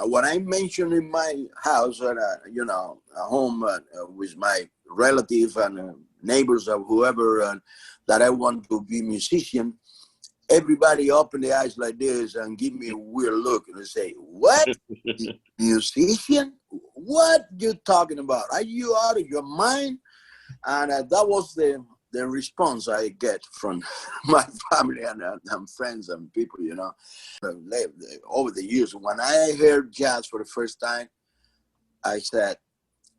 What I mentioned in my house, you know, at home with my relative and neighbors or whoever, that I want to be musician, everybody open their eyes like this and give me a weird look and they say, "What? Musician? What you talking about? Are you out of your mind?" And that was the response I get from my family and friends and people, you know. Over the years, when I heard jazz for the first time, I said,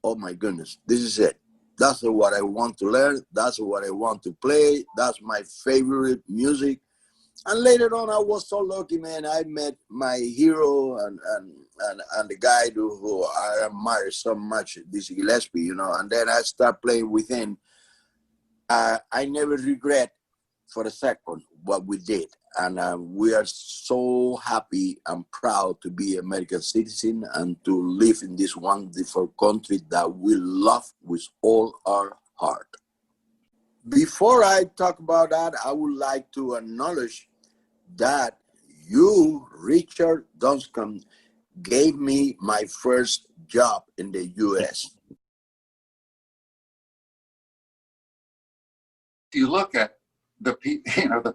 "Oh my goodness, this is it. That's what I want to learn. That's what I want to play. That's my favorite music." And later on, I was so lucky, man. I met my hero and the guy who I admire so much, Dizzy Gillespie, you know. And then I start playing with him. I never regret for a second what we did. And we are so happy and proud to be American citizen and to live in this wonderful country that we love with all our heart. Before I talk about that, I would like to acknowledge that you, Richard Dunscombe, gave me my first job in the U.S. If you look at the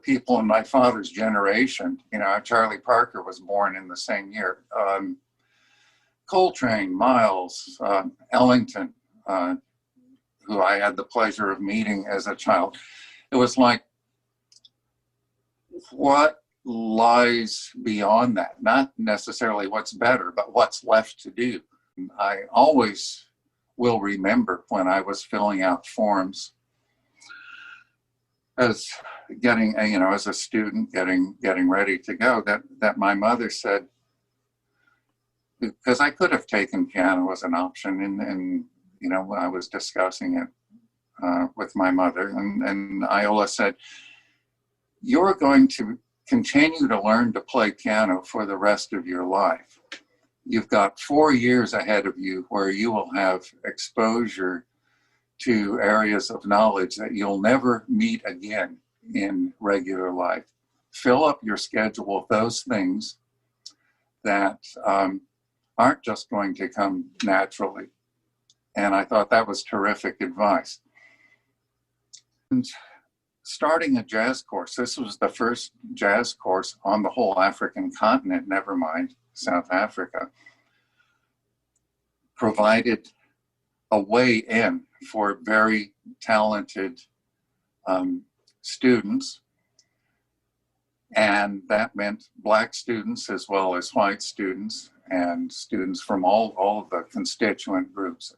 people in my father's generation, you know, Charlie Parker was born in the same year. Coltrane, Miles, Ellington, who I had the pleasure of meeting as a child. It was like, what lies beyond that? Not necessarily what's better, but what's left to do. I always will remember when I was filling out forms as getting, you know, as a student getting ready to go, that my mother said, because I could have taken piano as an option, and you know, I was discussing it with my mother, and Iola said, "You're going to continue to learn to play piano for the rest of your life. You've got 4 years ahead of you where you will have exposure to areas of knowledge that you'll never meet again in regular life. Fill up your schedule with those things that aren't just going to come naturally." And I thought that was terrific advice. And starting a jazz course, this was the first jazz course on the whole African continent, never mind South Africa, provided a way in for very talented students. And that meant Black students as well as white students and students from all of the constituent groups.